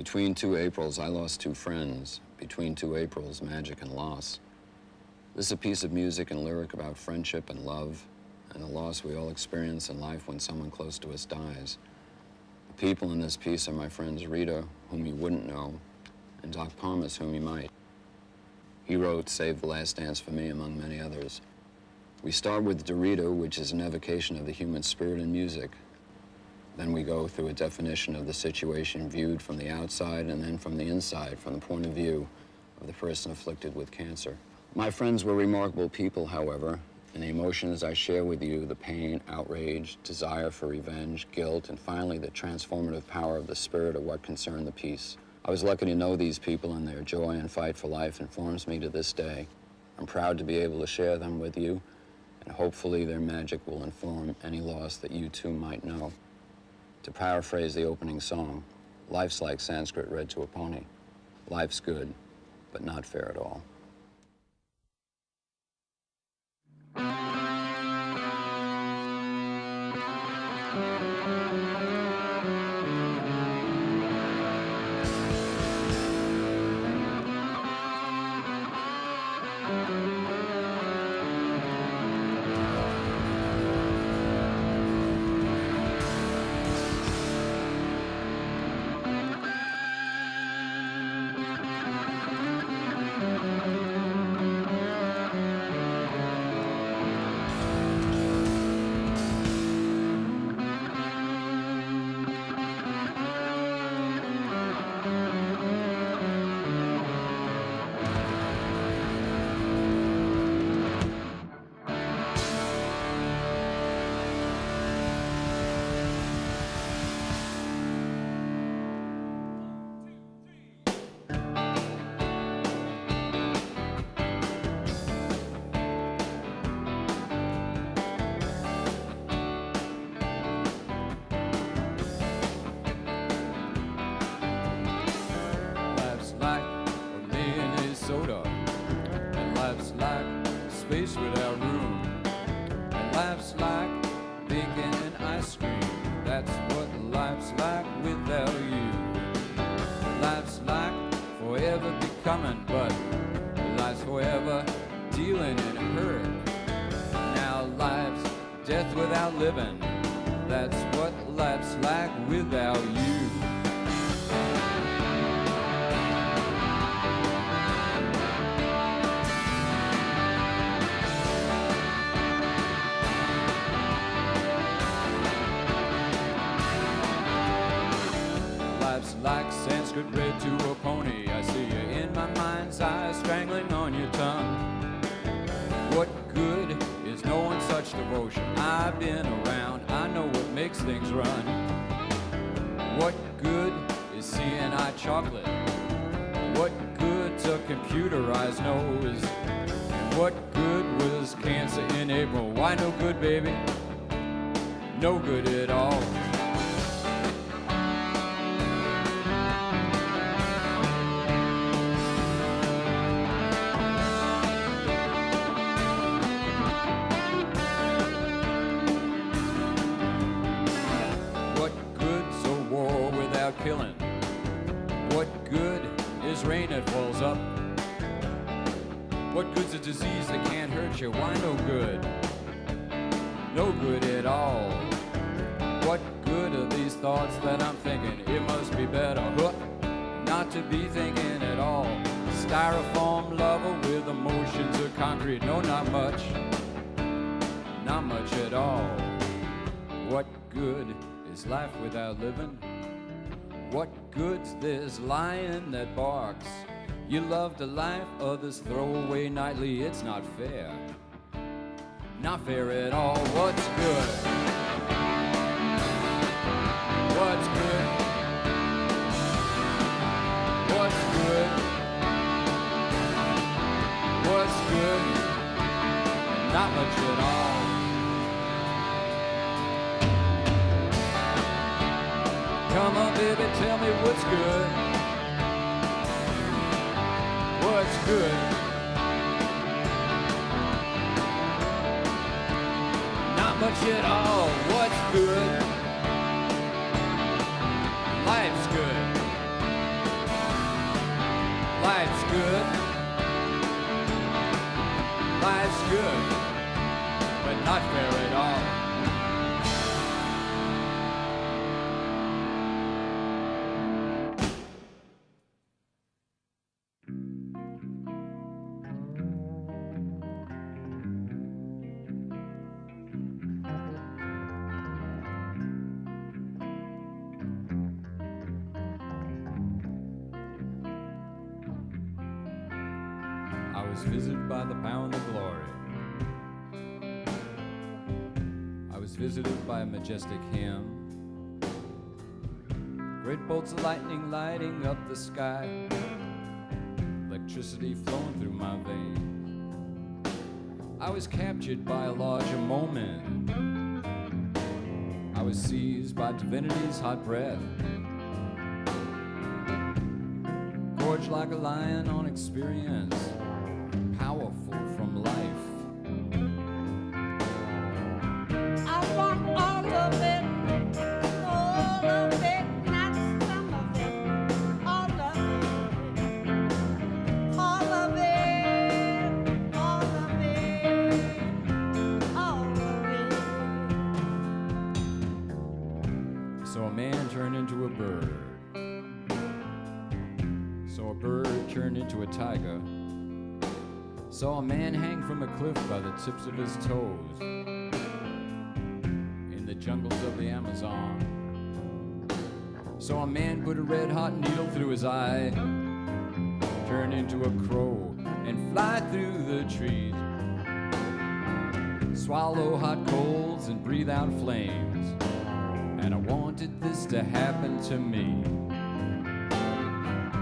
Between two Aprils, I lost two friends. Between two Aprils, magic and loss. This is a piece of music and lyric about friendship and love, and the loss we all experience in life when someone close to us dies. The people in this piece are my friends Rita, whom you wouldn't know, and Doc Palmas, whom you might. He wrote Save the Last Dance for me, among many others. We start with Dorita, which is an evocation of the human spirit in music. Then we go through a definition of the situation viewed from the outside and then from the inside, from the point of view of the person afflicted with cancer. My friends were remarkable people, however, and the emotions I share with you, the pain, outrage, desire for revenge, guilt, and finally the transformative power of the spirit of what concerned the piece. I was lucky to know these people, and their joy and fight for life informs me to this day. I'm proud to be able to share them with you, and hopefully their magic will inform any loss that you too might know. To paraphrase the opening song, life's like Sanskrit read to a pony. Life's good, but not fair at all. And life's like space without room. And life's like bacon and ice cream. That's what life's like without you. Life's like forever becoming, but life's forever dealing in hurt. Now life's death without living. That's what life's like without you. Life's like Sanskrit read to a pony. I see you in my mind's eye, strangling on your tongue. What good is knowing such devotion? I've been around, I know what makes things run. What good is seeing eye chocolate? What good's a computerized nose? And what good was cancer in April? Why no good, baby? No good at all. Killing. What good is rain that falls up? What good's a disease that can't hurt you? Why no good? No good at all. What good are these thoughts that I'm thinking? It must be better not to be thinking at all. Styrofoam lover with emotions of concrete. No, not much. Not much at all. What good is life without living? What good's this lion that barks? You love the life others throw away nightly. It's not fair. Not fair at all. What's good? What's good? What's good? What's good? Not much at all. Come on, baby, tell me what's good. What's good? Not much at all. What's good? Life's good. Life's good. Life's good, but not fair at all. I was visited by the pound of glory. I was visited by a majestic hymn. Great bolts of lightning lighting up the sky. Electricity flowing through my veins. I was captured by a larger moment. I was seized by divinity's hot breath. Gorged like a lion on experience. Powerful from life. I want all of it, not some of it, all of it, all of it, all of it, all of it. So a man turned into a bird. So a bird turned into a tiger. Saw a man hang from a cliff by the tips of his toes in the jungles of the Amazon. Saw a man put a red hot needle through his eye, turn into a crow and fly through the trees, swallow hot coals and breathe out flames. And I wanted this to happen to me.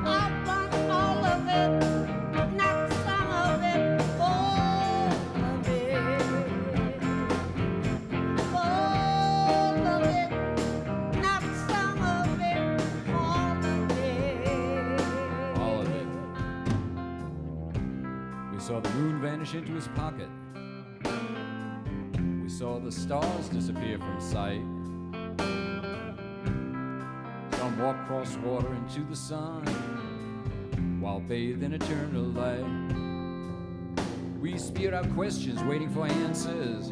I want all of it, not some of it, all of it, all of it, not some of it, all of it. All of it. We saw the moon vanish into his pocket. We saw the stars disappear from sight. Some walk across water into the sun while bathed in eternal light. We spewed out questions waiting for answers,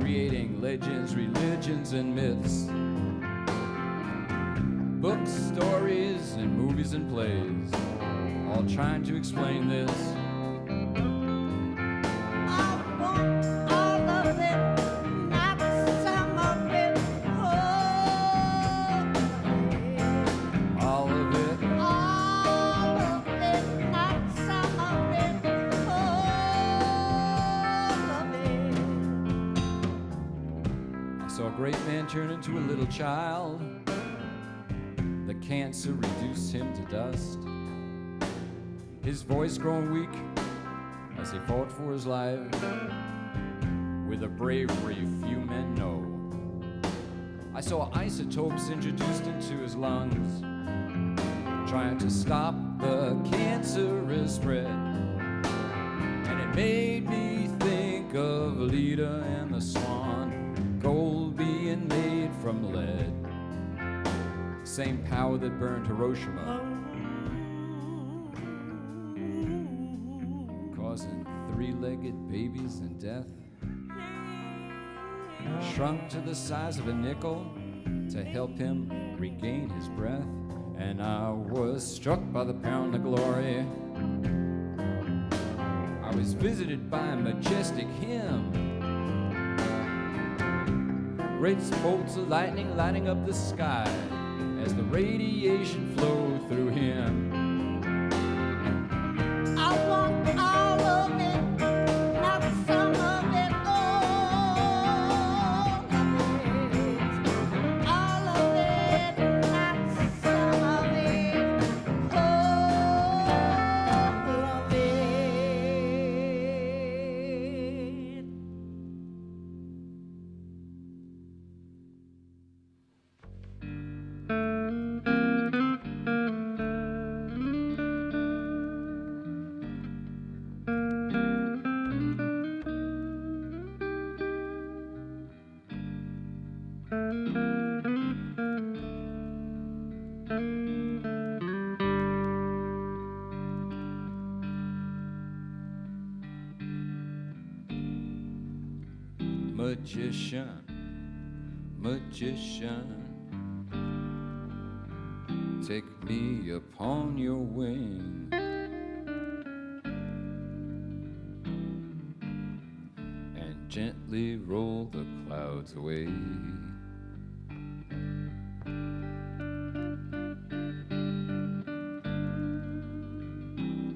creating legends, religions, and myths, books, stories, and movies and plays, all trying to explain this. I want all of it, not some of it, All of it, all of it, not some of it, all of it. I saw a great man turn into a little child. The cancer reduced him to dust. His voice growing weak as he fought for his life with a bravery few men know. I saw isotopes introduced into his lungs, trying to stop the cancerous spread. And it made me think of Lita and the Swan, gold being made from lead. Same power that burned Hiroshima, causing three-legged babies and death. Shrunk to the size of a nickel to help him regain his breath. And I was struck by the pound of glory. I was visited by a majestic hymn. Great bolts of lightning lighting up the sky as the radiation flowed through him. I want all of it, not some of it, all of it. All of it, not some of it, all of it. magician, magician, take me upon your wing, and gently roll the clouds away.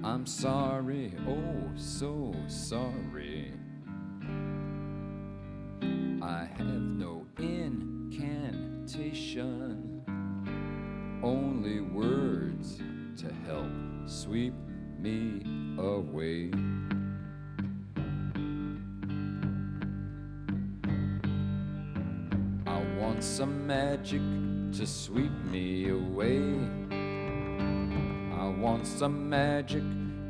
I'm sorry, oh so sorry, I have no incantation, only words to help sweep me away. I want some magic to sweep me away. I want some magic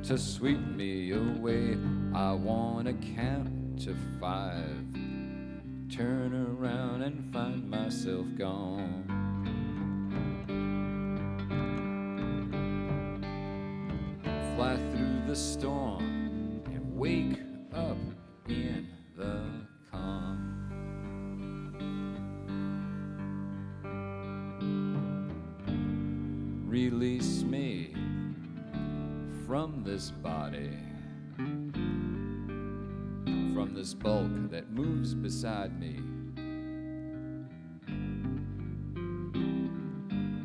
to sweep me away. I want to count to 5, turn around and find myself gone. Fly through the storm and wake up in the calm. Release me from this body, from this bulk that moves beside me.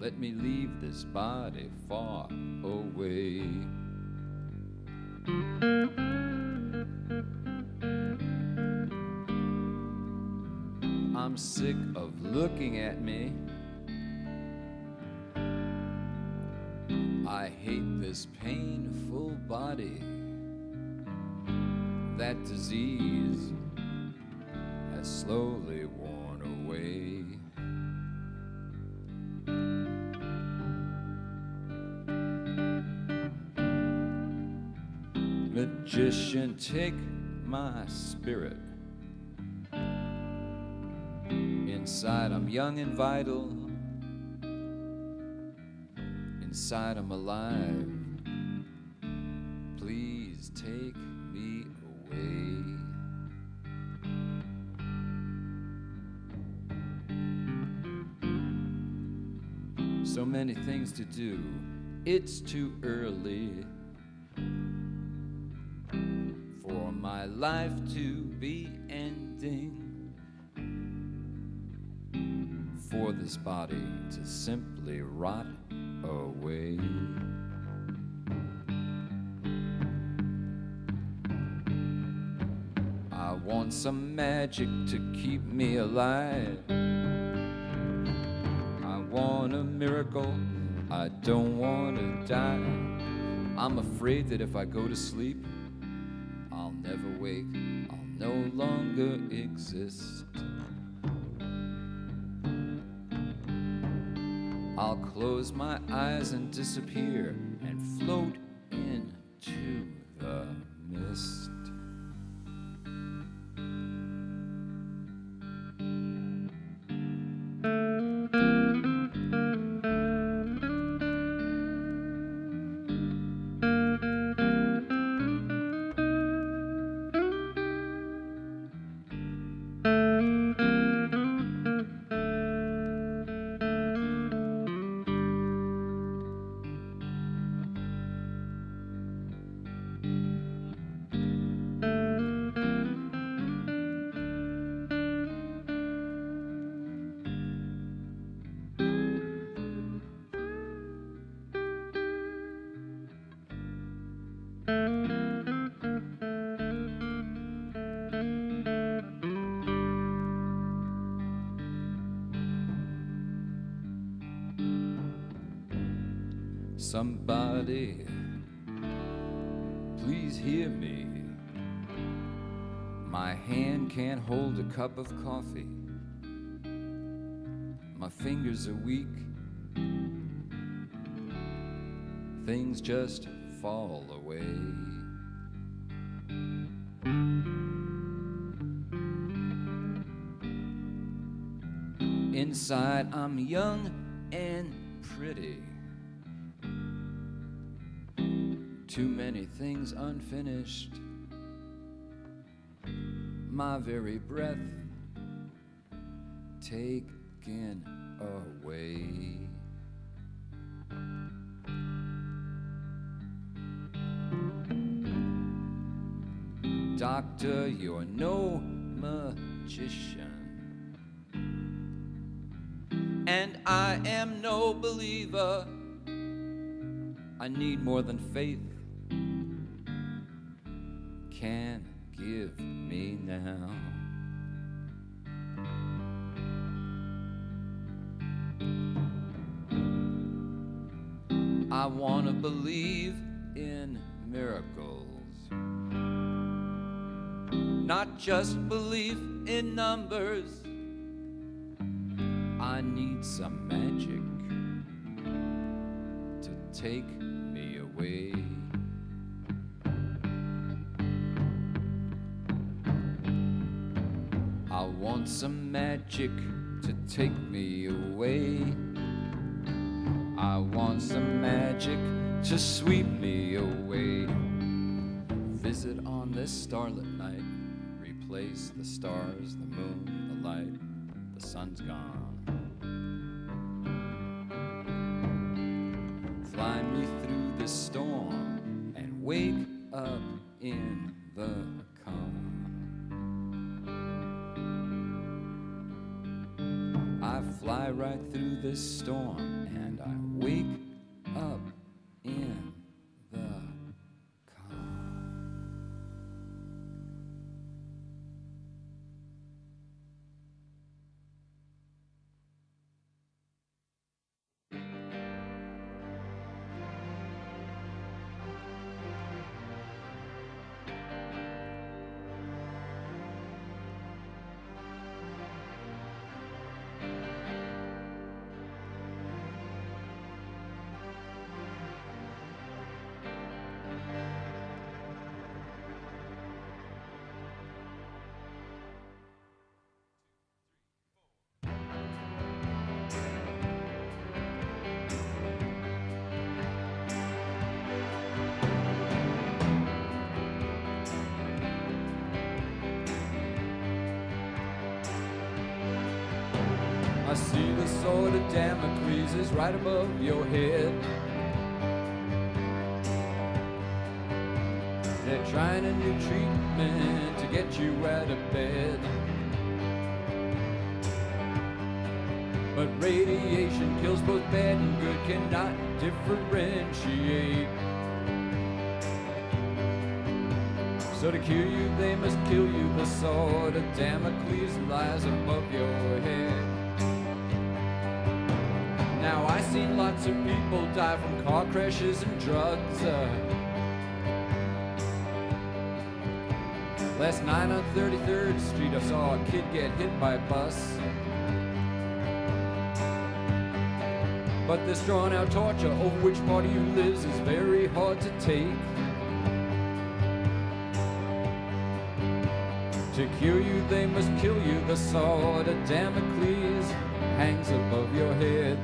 Let me leave this body far away. I'm sick of looking at me. I hate this painful body. That disease has slowly worn away. Magician, take my spirit. Inside I'm young and vital. Inside I'm alive. Please take me away. So many things to do. It's too early for my life to be ending, for this body to simply rot away. I want some magic to keep me alive. I want a miracle, I don't want to die. I'm afraid that if I go to sleep, I'll never wake, I'll no longer exist. I'll close my eyes and disappear and float into the mist. Somebody, please hear me. My hand can't hold a cup of coffee. My fingers are weak. Things just fall away. Inside I'm young and pretty. Too many things unfinished. My very breath taken away. Doctor, you're no magician, and I am no believer. I need more than faith can give me now. I want to believe in miracles, not just belief in numbers. I need some magic to take me away. I want some magic to take me away. I want some magic to sweep me away. Visit on this starlit night, replace the stars, the moon, the light, the sun's gone. Fly me through this storm and wake up in the calm. I fly right through this storm and I wake up in the calm. I see the sword of Damocles is right above your head. They're trying a new treatment to get you out of bed. But radiation kills both bad and good, cannot differentiate. So to cure you, they must kill you. The sword of Damocles lies above your head. Now I've seen lots of people die from car crashes and drugs. Last night on 33rd Street, I saw a kid get hit by a bus. But this drawn-out torture over which part of you lives is very hard to take. To cure you, they must kill you. The sword of Damocles hangs above your head.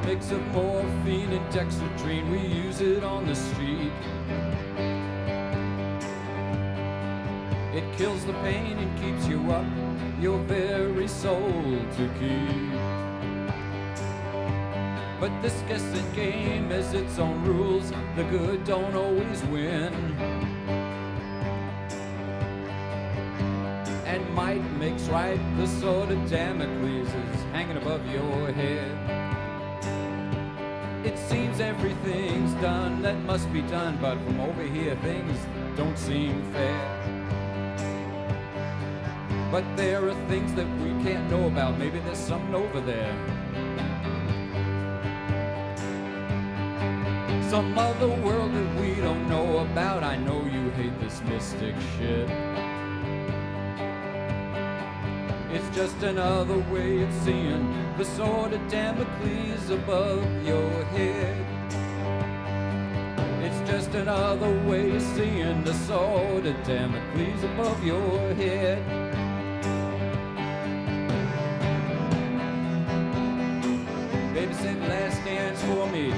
Mix of morphine and dexedrine, we use it on the street. It kills the pain and keeps you up, your very soul to keep. But this guessing game has its own rules, the good don't always win. And might makes right, the sword of Damocles is hanging above your head. It seems everything's done that must be done, but from over here things don't seem fair. But there are things that we can't know about, maybe there's something over there. Some other world that we don't know about. I know you hate this mystic shit. It's just another way of seeing the sword of Damocles above your head. It's just another way of seeing the sword of Damocles above your head. Baby said last dance for me.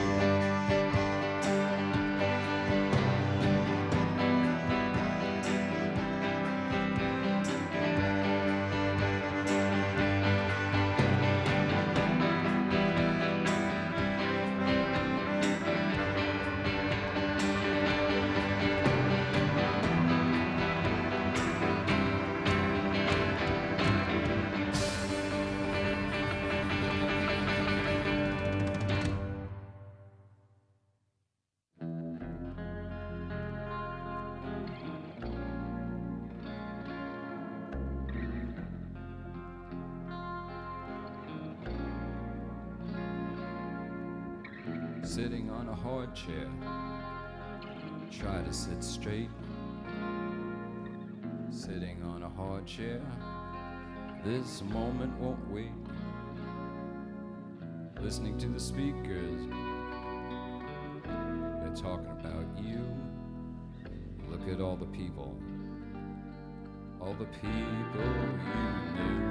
Sitting on a hard chair, try to sit straight. Sitting on a hard chair, this moment won't wait. Listening to the speakers, they're talking about you. Look at all the people you knew.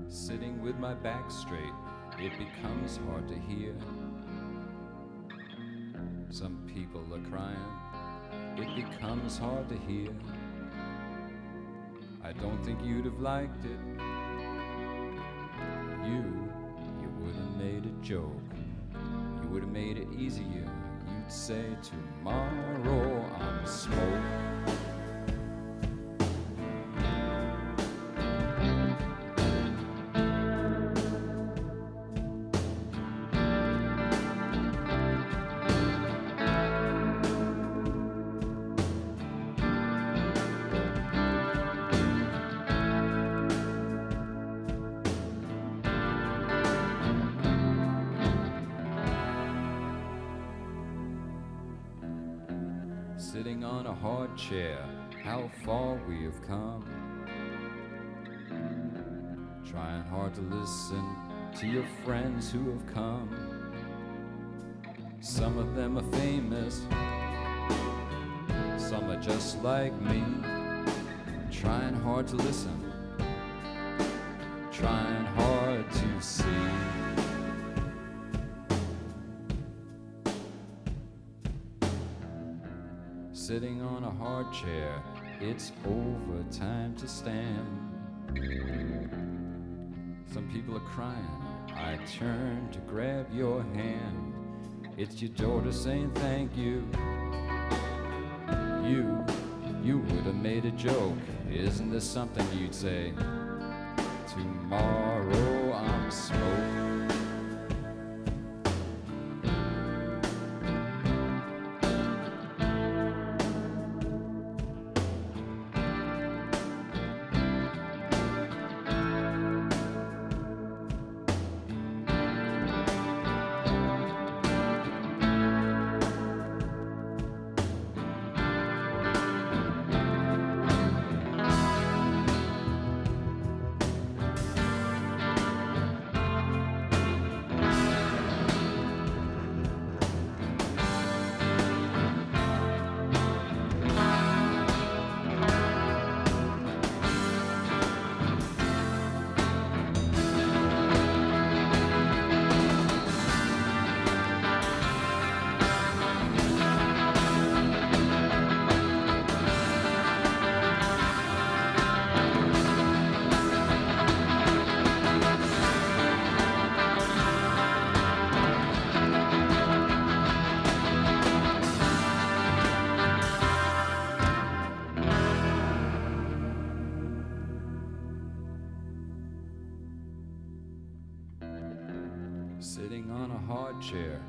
Sitting with my back straight, it becomes hard to hear. Some people are crying, it becomes hard to hear. I don't think you'd have liked it. You would have made a joke. You would have made it easier. You'd say, tomorrow I'm smoke. Sitting on a hard chair, how far we have come. Trying hard to listen to your friends who have come. Some of them are famous, some are just like me. Trying hard to listen, trying hard to see. Sitting on a hard chair, it's over, time to stand. Some people are crying, I turn to grab your hand. It's your daughter saying thank you. You would have made a joke. Isn't this something you'd say? Tomorrow I'm smoke. Sitting on a hard chair,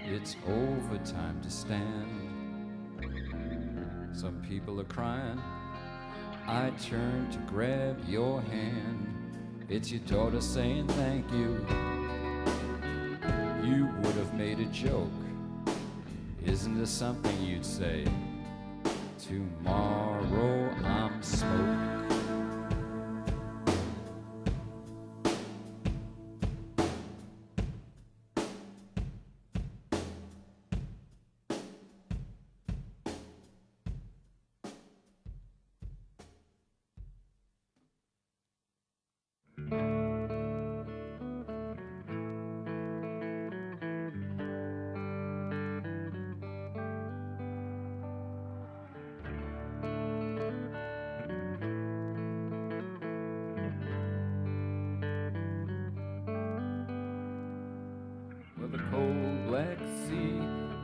it's over, time to stand. Some people are crying, I turn to grab your hand. It's your daughter saying thank you. You would have made a joke. Isn't this something you'd say? tomorrow I'm smoke.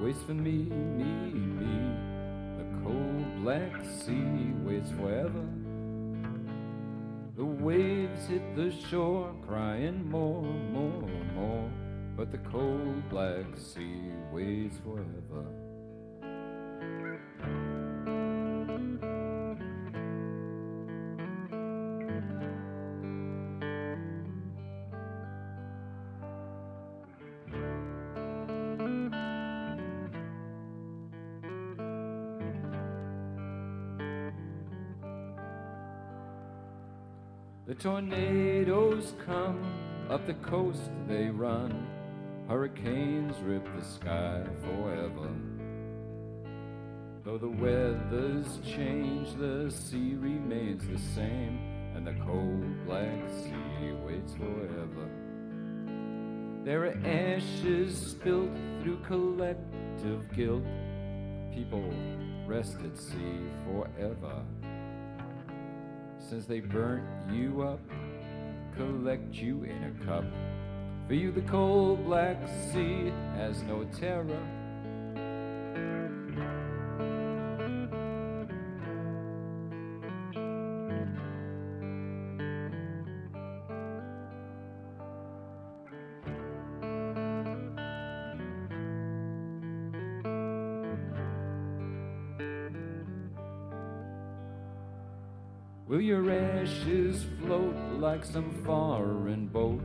Waits for me, me. The cold black sea waits forever. The waves hit the shore, crying more. But the cold black sea waits forever. The tornadoes come, up the coast they run. Hurricanes rip the sky forever. Though the weather's changed, the sea remains the same, and the cold black sea waits forever. There are ashes spilt through collective guilt. People rest at sea forever. Since they burnt you up, collect you in a cup. For you the cold black sea has no terror. Will your ashes float like some foreign boat,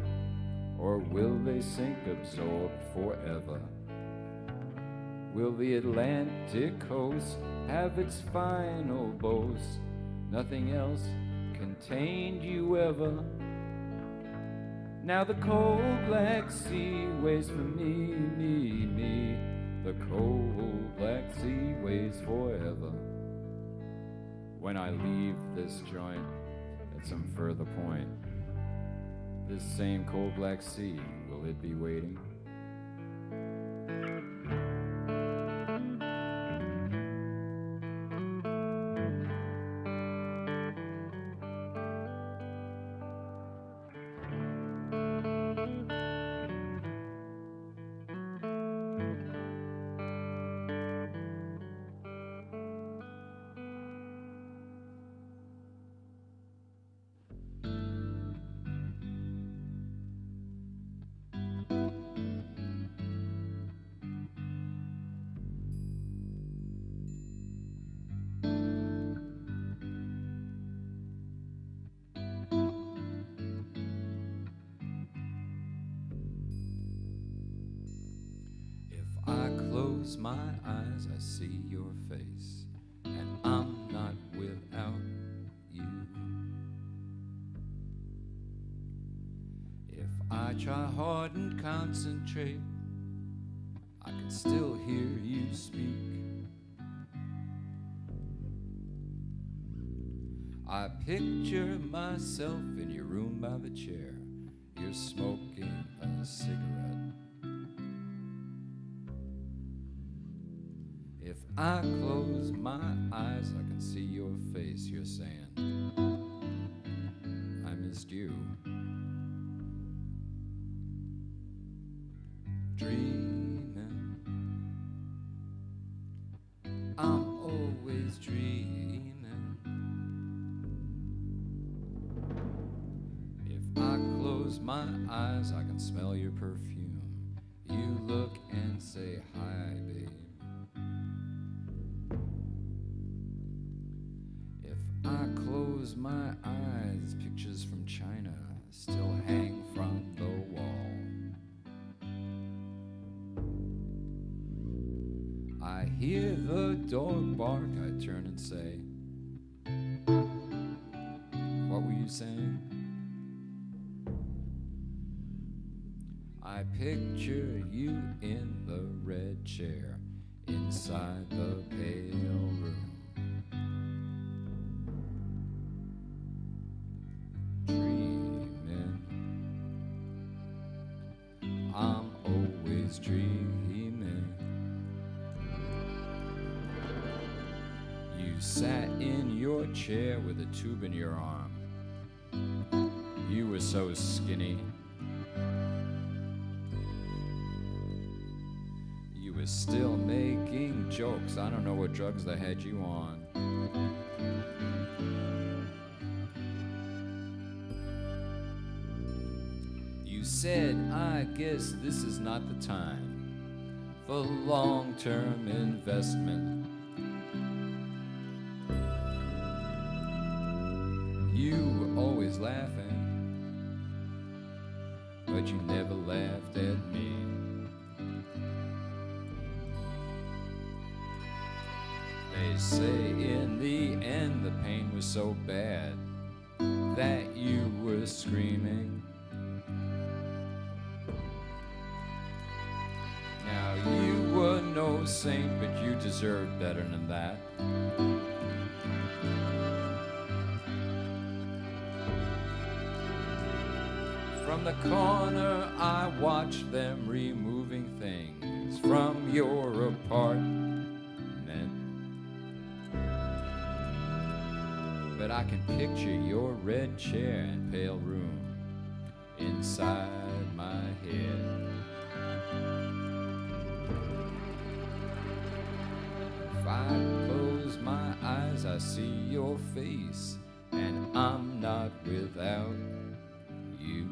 or will they sink absorbed forever? Will the Atlantic coast have its final boast? Nothing else contained you ever. Now the cold black sea waits for me. The cold black sea waits forever. When I leave this joint at some further point, this same cold black sea, will it be waiting? My eyes, I see your face, and I'm not without you. If I try hard and concentrate, I can still hear you speak. I picture myself in your room by the chair. You're smoking a cigarette. If I close my eyes, I can see your face. You're saying, I missed you. Dreaming, I'm always dreaming. If I close my eyes, I can smell your perfume. You look and say, hi, babe. I close my eyes, pictures from China still hang from the wall. I hear the dog bark, I turn and say, what were you saying? I picture you in the red chair inside the pale room, dreaming. I'm always dreaming. You sat in your chair with a tube in your arm. You were so skinny. You were still making jokes. I don't know what drugs they had you on. You said, I guess this is not the time for long-term investment. You were always laughing, but you never laughed at me. They say in the end the pain was so bad that you were screaming. Now you were no saint, but you deserved better than that. From the corner I watched them removing things from your apartment. But I can picture your red chair and pale room inside my head. If I close my eyes, I see your face, and I'm not without you.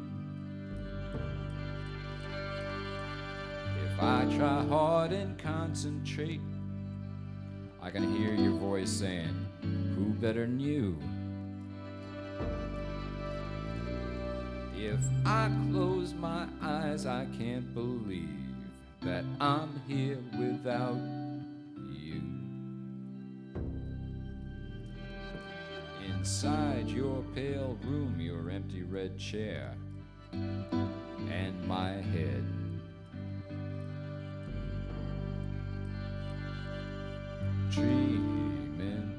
If I try hard and concentrate, I can hear your voice saying, who better than you? If I close my eyes, I can't believe that I'm here without you. Inside your pale room, your empty red chair, and my head. Dreaming,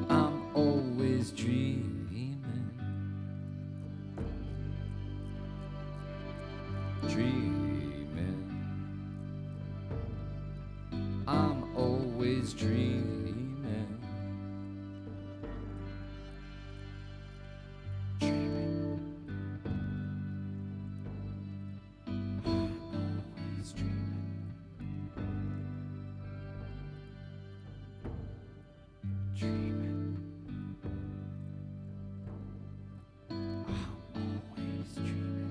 I'm always dreaming. Dreaming, I'm always dreaming. Dreaming, I'm always dreaming. Dreaming, I'm always dreaming.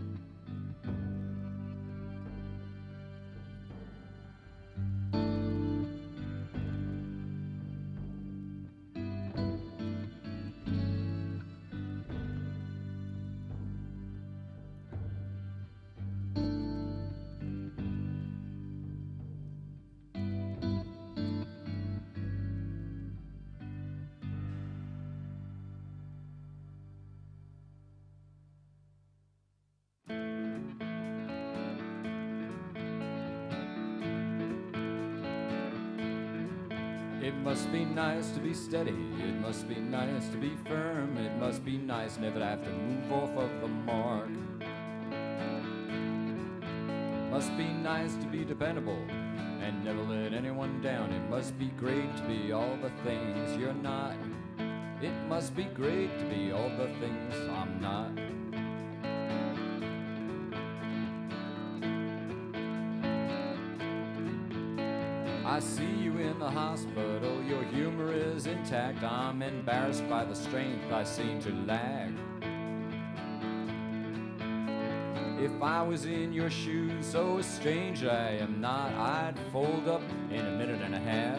It must be nice to be steady, it must be nice to be firm, it must be nice never to have to move off of the mark. Must be nice to be dependable and never let anyone down. It must be great to be all the things you're not. It must be great to be all the things I'm not. I see you in the hospital, your humor is intact. I'm embarrassed by the strength I seem to lack. If I was in your shoes, so strange I am not, I'd fold up in a minute and a half.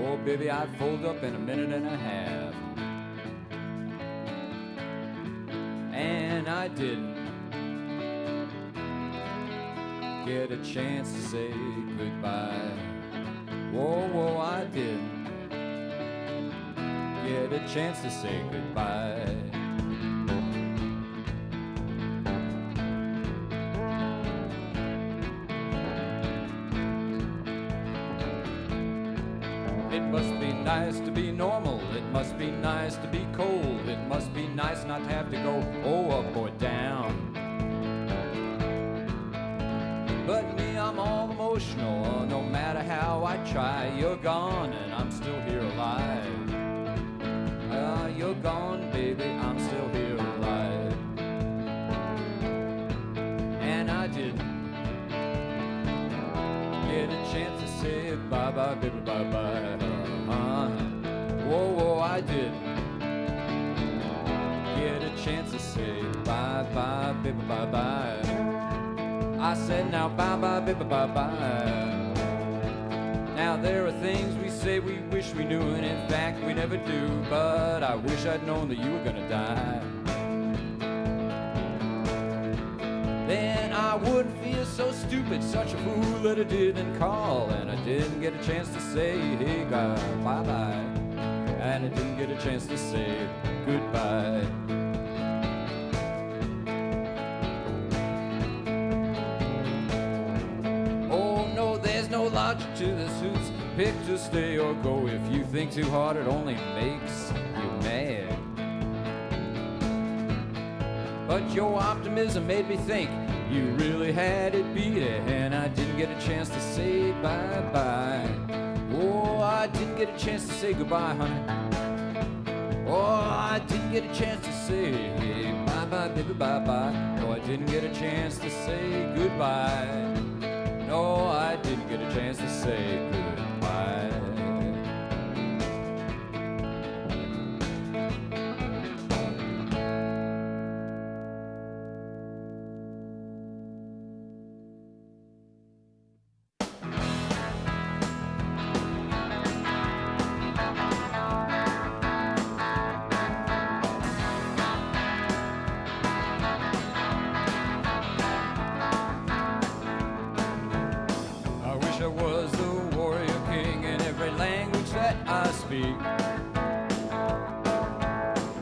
Oh baby, I'd fold up in a minute and a half. And I didn't. get a chance to say goodbye. Whoa, whoa, I didn't get a chance to say goodbye. It must be nice to be normal. It must be nice to be cold. It must be nice not to have to go up or down. But me, I'm all emotional. No matter how I try, you're gone and I'm still here alive. You're gone, baby, I'm still here alive. And I didn't get a chance to say bye-bye, baby, bye-bye. Whoa, whoa, I didn't get a chance to say bye-bye, baby, bye-bye. I said now bye-bye, baby, bye-bye. Now there are things we say we wish we knew, and in fact we never do. But I wish I'd known that you were gonna die. Then I wouldn't feel so stupid, such a fool that I didn't call. And I didn't get a chance to say hey, bye-bye. And I didn't get a chance to say goodbye. Logic to this, who's picked to stay or go. If you think too hard, it only makes you mad. But your optimism made me think you really had it beat, and I didn't get a chance to say bye-bye. Oh, I didn't get a chance to say goodbye, honey. Oh, I didn't get a chance to say bye-bye, baby, bye-bye. No, I didn't get a chance to say goodbye. No, I didn't get a chance to say goodbye.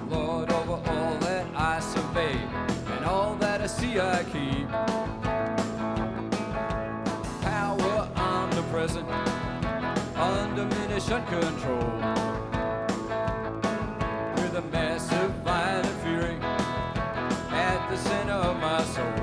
Lord, over all that I survey and all that I see I keep. Power omnipresent, undiminished, uncontrolled, with a massive violent fury at the center of my soul.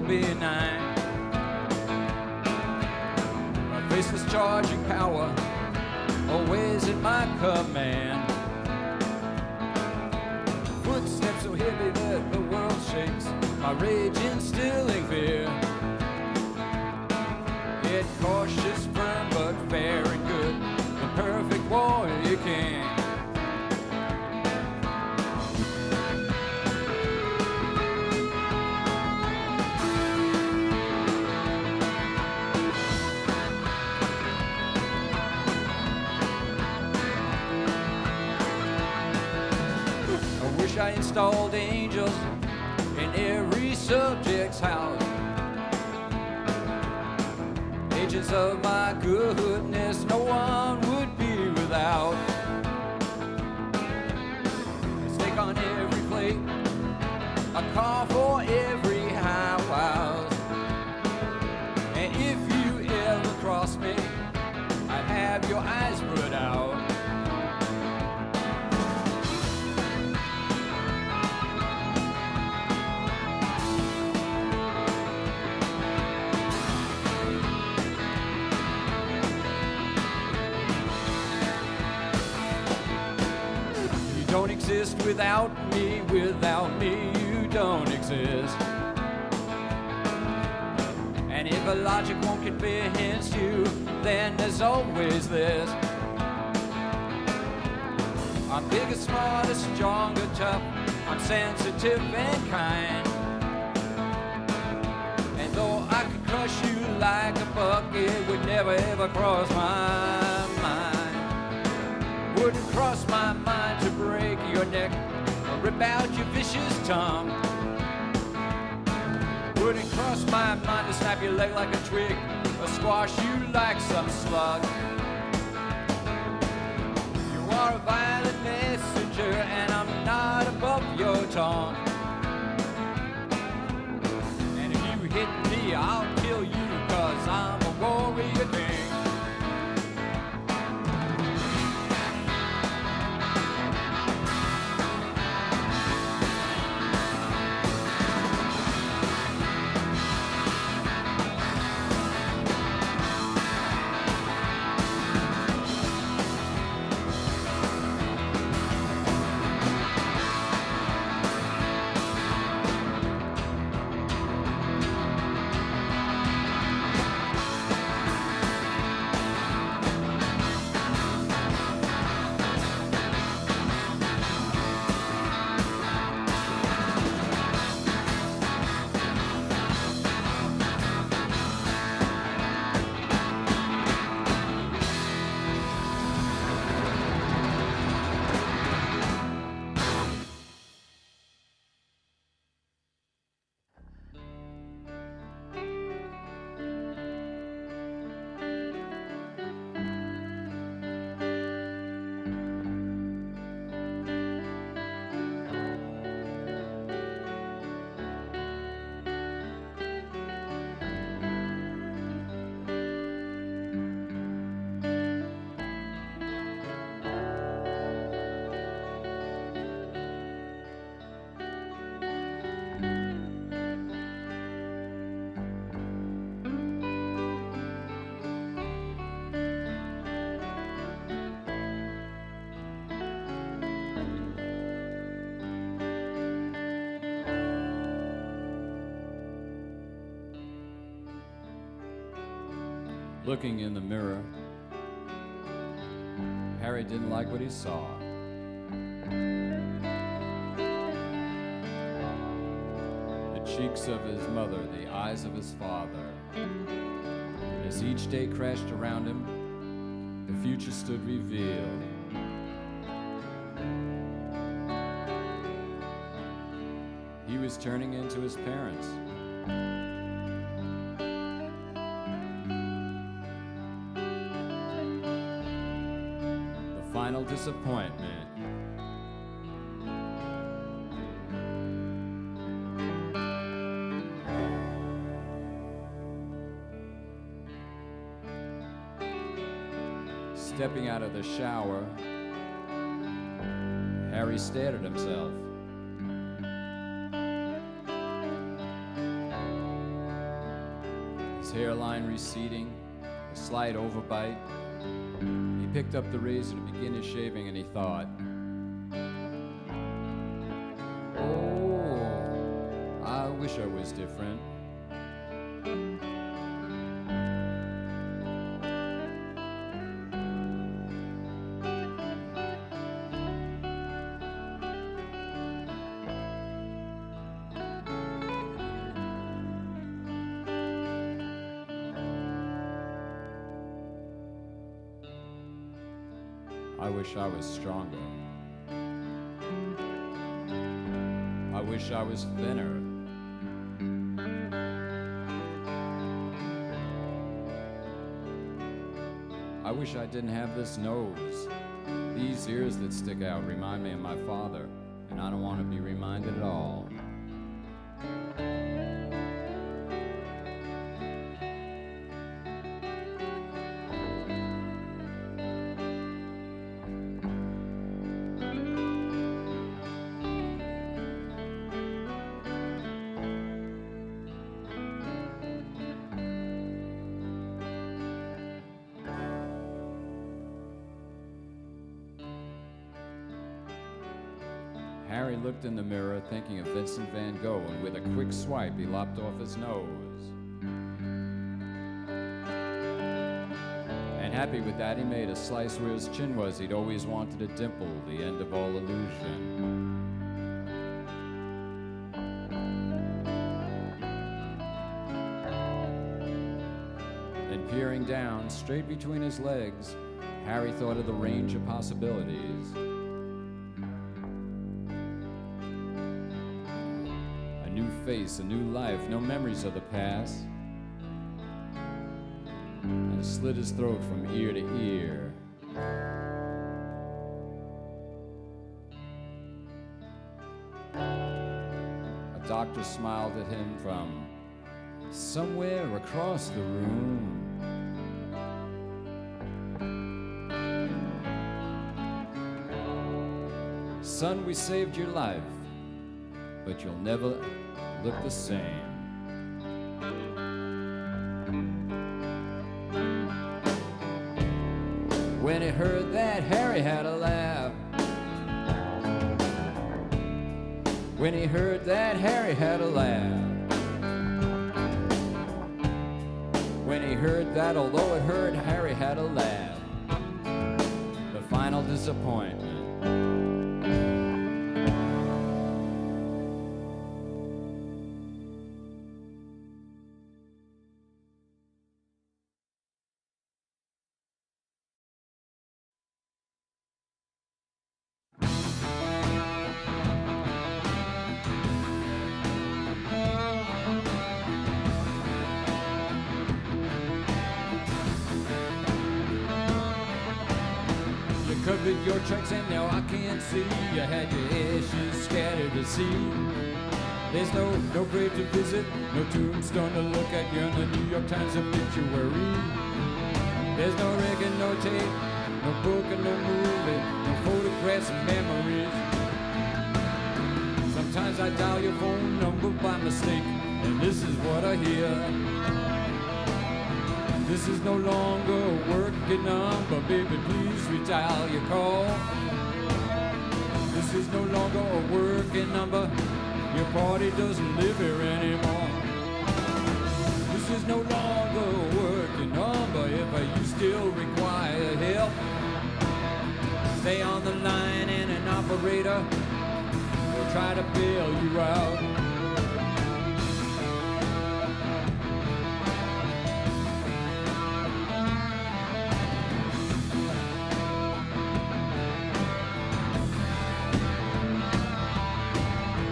Benign, a faceless charging power, always at my command. Footsteps so heavy that the world shakes, my rage instilling fear. Yet cautious, firm, but fair and good, the perfect warrior king. I installed angels in every subject's house, agents of my goodness no one would be without. A steak on every plate, a car for every house. And if you ever cross me, I'd have your eyes put out. Don't exist without me you don't exist. And if a logic won't convince you, then there's always this. I'm bigger, smarter, stronger, tough, sensitive and kind. And though I could crush you like a buck, it would never ever cross my mind. Wouldn't cross my mind to break your neck or rip out your vicious tongue. Wouldn't cross my mind to snap your leg like a twig or squash you like some slug. You are a violent messenger and I'm not above your tongue. And if you hit me, I'll kill you, 'cause I'm a warrior king. Looking in the mirror, Harry didn't like what he saw. The cheeks of his mother, the eyes of his father. As each day crashed around him, the future stood revealed. He was turning into his parents. Final disappointment. Stepping out of the shower, Harry stared at himself. His hairline receding, a slight overbite. He picked up the razor to begin his shaving and he thought, oh, I wish I was different. I wish I was stronger. I wish I was thinner. I wish I didn't have this nose. These ears that stick out remind me of my father, and I don't want to be reminded at all. Harry looked in the mirror, thinking of Vincent van Gogh, and with a quick swipe, he lopped off his nose. And happy with that, he made a slice where his chin was. He'd always wanted a dimple, the end of all illusion. Peering down, straight between his legs, Harry thought of the range of possibilities. A new face, a new life, no memories of the past. And slit his throat from ear to ear. A doctor smiled at him from somewhere across the room. Son, we saved your life, but you'll never look the same. When he heard that, Harry had a laugh. When he heard that, Harry had a laugh. When he heard that, although it hurt, Harry had a laugh. The final disappointment. Covered your tracks and now I can't see. You had your ashes scattered to sea. There's no grave to visit, no tombstone to look at. You're in the New York Times obituary. There's no record, no tape, no book and no movie, no photographs and memories. Sometimes I dial your phone number by mistake, and this is what I hear. This is no longer a working number, baby, please redial your call. This is no longer a working number, your party doesn't live here anymore. This is no longer a working number, if you still require help. Stay on the line and an operator will try to bail you out.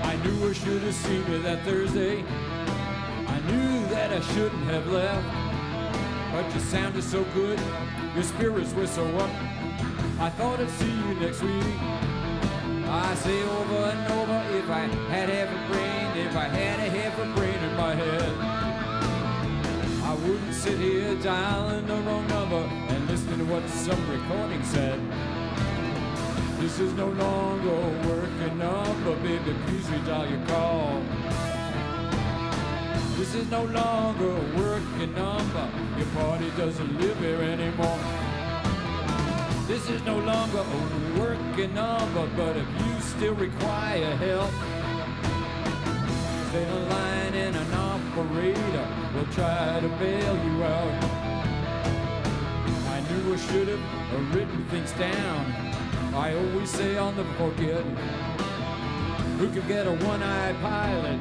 I should have seen you that Thursday. I knew that I shouldn't have left, but you sounded so good, your spirits were so up. I thought I'd see you next week. I say over and over, if I had half a brain, if I had a half a brain in my head, I wouldn't sit here dialing the wrong number and listening to what some recording said. This is no longer a working number, baby, please redial your call. This is no longer a working number, your party doesn't live here anymore. This is no longer a working number, but if you still require help, stay in line and an operator will try to bail you out. I knew I should have written things down. I always say I'll never forget. Who could get a one-eyed pilot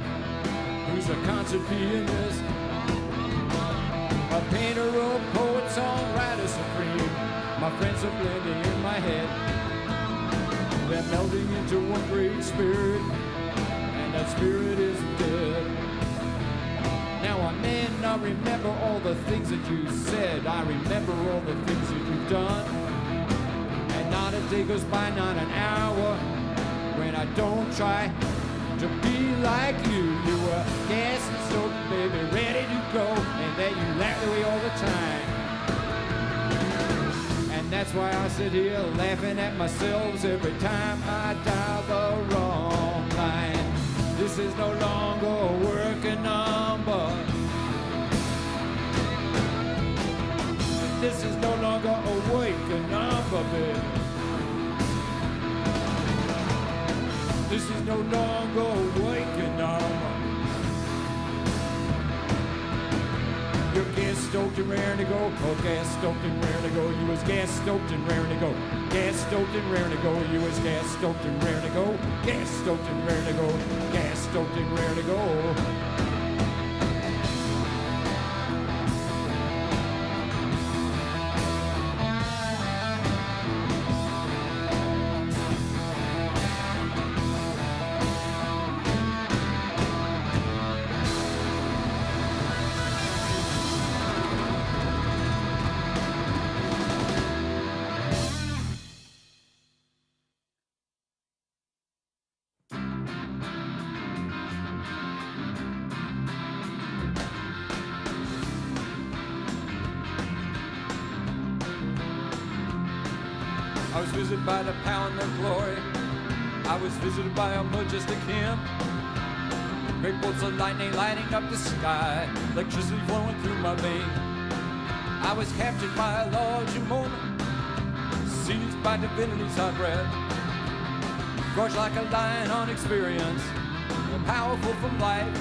who's a concert pianist, a painter, a poet, songwriter supreme? My friends are blending in my head. They're melding into one great spirit, and that spirit is dead. Now I may not remember all the things that you said. I remember all the things that you've done. Not a day goes by, not an hour, when I don't try to be like you. You were gas and stoked, baby, ready to go, and then you laughed away all the time. And that's why I sit here laughing at myself every time I dial the wrong line. This is no longer a working number. This is no longer a working number, baby. This is no longer a working number. You're gas stoked and raring to go. Oh, gas stoked and raring to go. You was gas stoked and raring to go. Gas stoked and raring to go. You was gas stoked and raring to go. Gas stoked and raring to go. Gas stoked and raring to go. was visited by the pound of glory. I was visited by a majestic hymn. Great bolts of lightning lighting up the sky, electricity flowing through my veins. I was captured by a larger moment, seized by divinity's hot breath. Gorged like a lion on experience, powerful from life.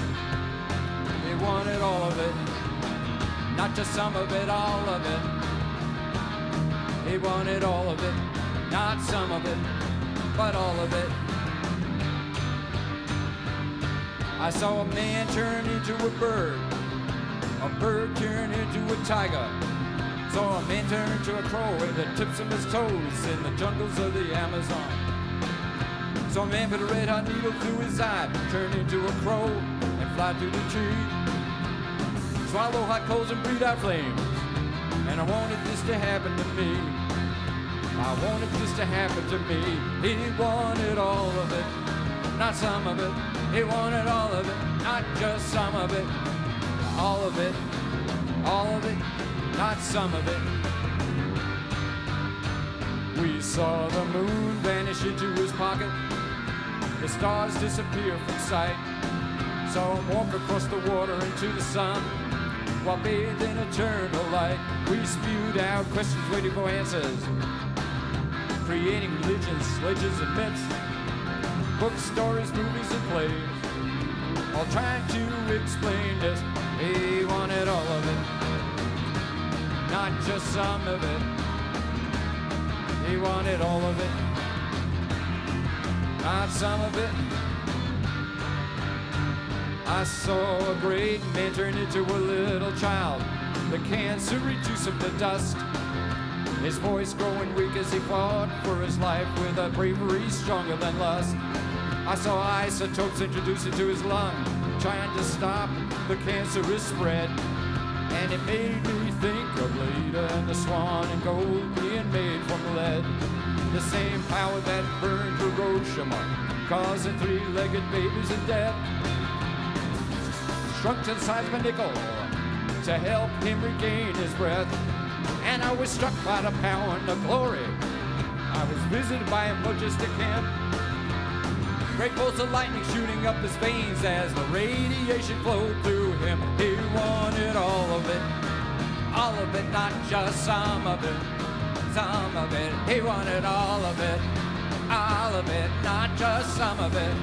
They wanted all of it, not just some of it, all of it. They wanted all of it, not some of it, but all of it. I saw a man turn into a bird turn into a tiger. Saw a man turn into a crow with the tips of his toes in the jungles of the Amazon. Saw a man put a red hot needle through his eye, turn into a crow and fly through the tree. Swallow hot coals and breathe out flames. And I wanted this to happen to me. I wanted this to happen to me. He wanted all of it, not some of it. He wanted all of it, not just some of it. All of it, not some of it. We saw the moon vanish into his pocket. The stars disappear from sight. Saw him walk across the water into the sun while bathed in eternal light. We spewed out questions waiting for answers, creating religions, legends, and myths, books, stories, movies, and plays, all trying to explain this. He wanted all of it, not just some of it. He wanted all of it, not some of it. I saw a great man turn into a little child, the cancery juice of the dust. His voice growing weak as he fought for his life with a bravery stronger than lust. I saw isotopes introduced into his lung, trying to stop the cancerous spread. And it made me think of Leda and the swan and gold being made from lead. The same power that burned Hiroshima, causing three-legged babies in death, shrunk to the size of a nickel to help him regain his breath. And I was struck by the power and the glory. I was visited by a majestic hymn. Great bolts of lightning shooting up his veins as the radiation flowed through him. He wanted all of it, not just some of it, some of it. He wanted all of it, not just some of it.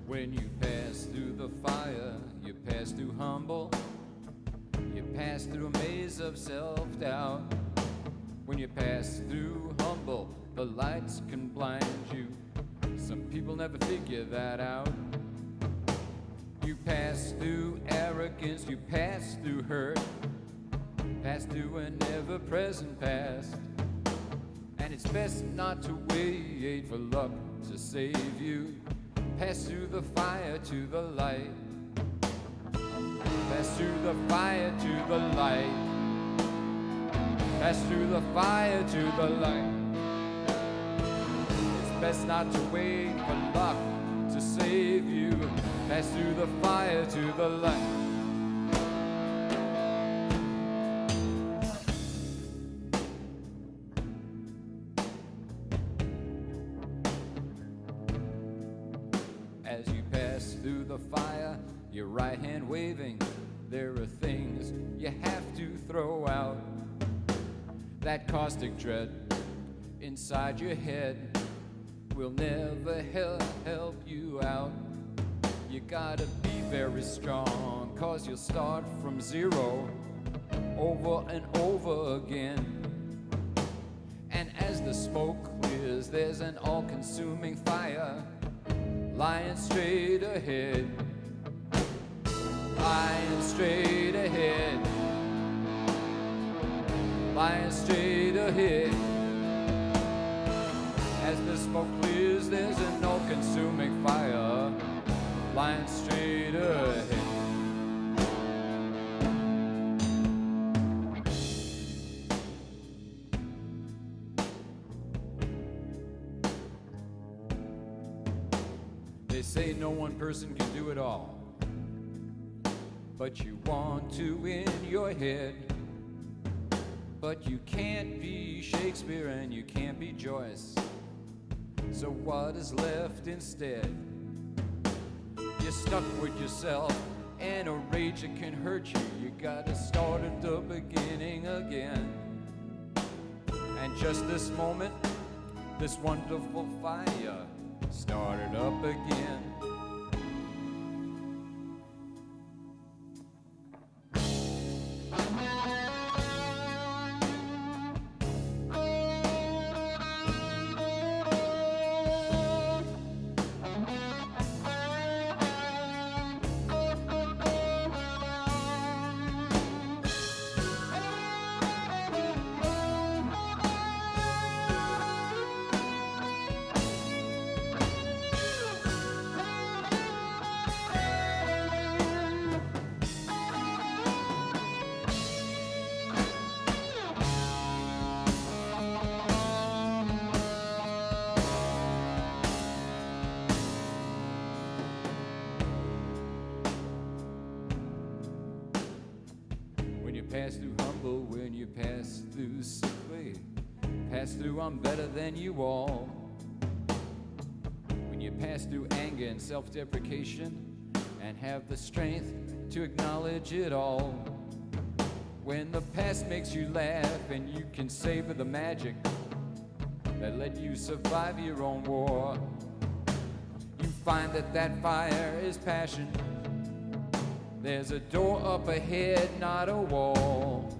When you pass through the fire, you pass through humble. You pass through a maze of self-doubt. When you pass through humble, the lights can blind you. Some people never figure that out. You pass through arrogance, you pass through hurt, pass through an ever-present past. And it's best not to wait for luck to save you. Pass through the fire to the light. Pass through the fire to the light. Pass through the fire to the light. It's best not to wait for luck to save you. Pass through the fire to the light. As you pass through the fire, your right hand waving, there are things you have to throw out. That caustic dread inside your head will never help you out. You gotta be very strong, 'cause you'll start from zero over and over again. And as the smoke clears, there's an all-consuming fire lying straight ahead, lying straight ahead, lying straight ahead. As the smoke clears, there's an all-consuming fire flying straight ahead. They say no one person can do it all, but you want to in your head. But you can't be Shakespeare and you can't be Joyce. So what is left instead? You're stuck with yourself and a rage that can hurt you. You gotta start at the beginning again. And just this moment, this wonderful fire started up again. Pass through humble, when you pass through sickly, pass through I'm better than you all. When you pass through anger and self-deprecation and have the strength to acknowledge it all. When the past makes you laugh and you can savor the magic that let you survive your own war. You find that that fire is passion. There's a door up ahead, not a wall.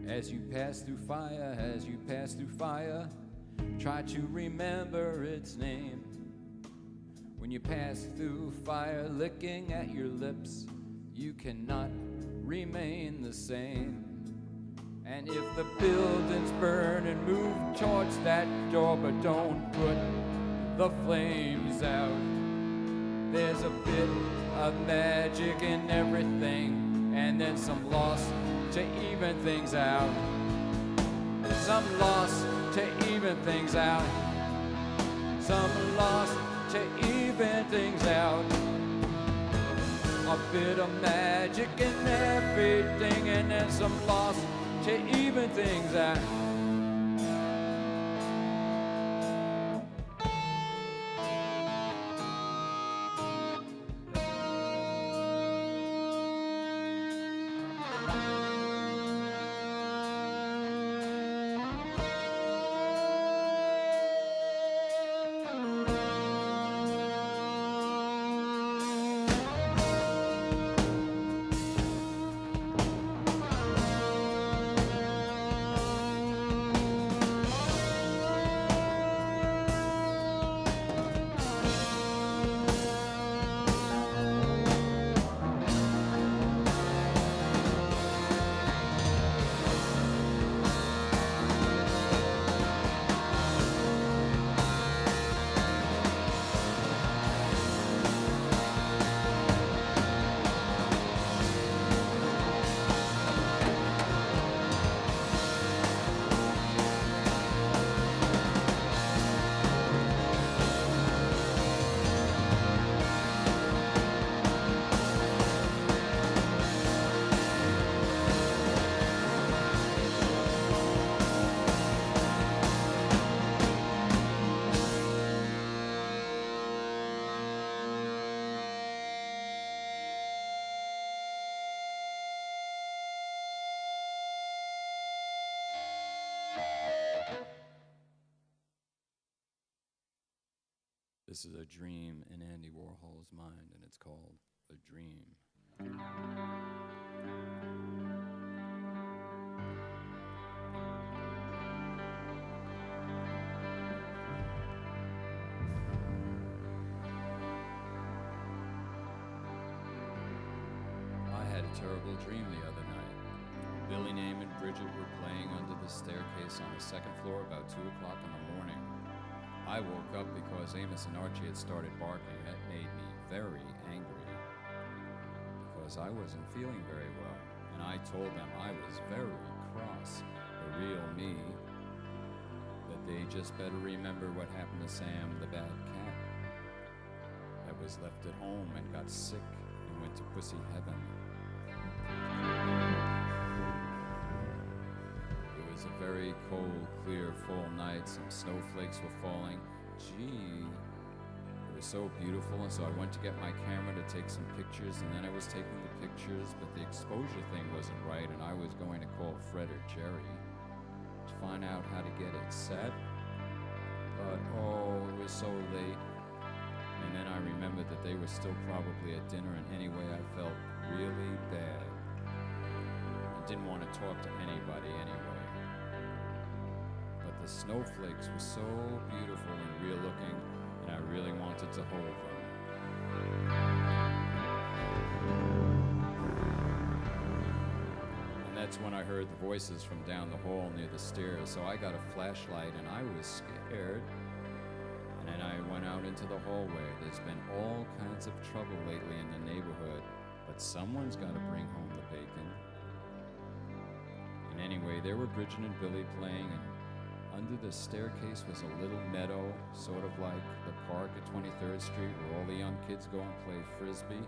As you pass through fire, as you pass through fire, try to remember its name. When you pass through fire, licking at your lips, you cannot remain the same. And if the buildings burn and move towards that door, but don't put the flames out, there's a bit of magic in everything, and then some loss to even things out. Some loss to even things out. Some loss to even things out. A bit of magic in everything, and then some loss to even things out. This is a dream in Andy Warhol's mind, and it's called A Dream. I had a terrible dream the other night. Billy, Name, and Bridget were playing under the staircase on the second floor about 2 o'clock in the morning. I woke up because Amos and Archie had started barking. That made me very angry because I wasn't feeling very well, and I told them I was very cross, the real me, that they just better remember what happened to Sam, the bad cat, that was left at home and got sick and went to pussy heaven. It was a very cold, clear, fall night. Some snowflakes were falling. Gee, it was so beautiful, and so I went to get my camera to take some pictures, and then I was taking the pictures, but the exposure thing wasn't right, and I was going to call Fred or Jerry to find out how to get it set. But, oh, it was so late. And then I remembered that they were still probably at dinner, and anyway, I felt really bad. I didn't want to talk to anybody anyway. But the snowflakes were so beautiful and real looking, and I really wanted to hold them. And that's when I heard the voices from down the hall near the stairs, so I got a flashlight and I was scared. And then I went out into the hallway. There's been all kinds of trouble lately in the neighborhood, but someone's got to bring home the bacon. And anyway, there were Bridget and Billy playing, and under the staircase was a little meadow, sort of like the park at 23rd Street where all the young kids go and play frisbee.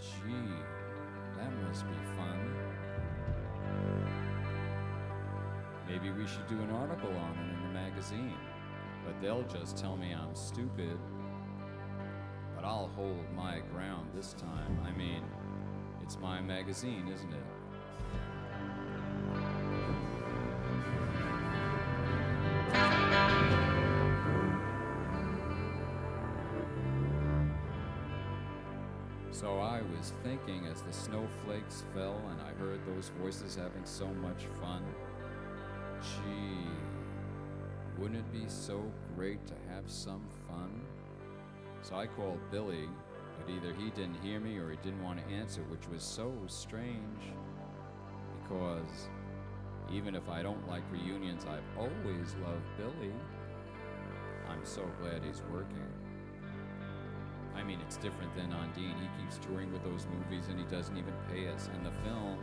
Gee, that must be fun. Maybe we should do an article on it in the magazine. But they'll just tell me I'm stupid. But I'll hold my ground this time. I mean, it's my magazine, isn't it? So I was thinking as the snowflakes fell and I heard those voices having so much fun. Gee, wouldn't it be so great to have some fun? So I called Billy, but either he didn't hear me or he didn't want to answer, which was so strange, because even if I don't like reunions, I've always loved Billy. I'm so glad he's working. I mean, it's different than Undine. He keeps touring with those movies and he doesn't even pay us. And the film,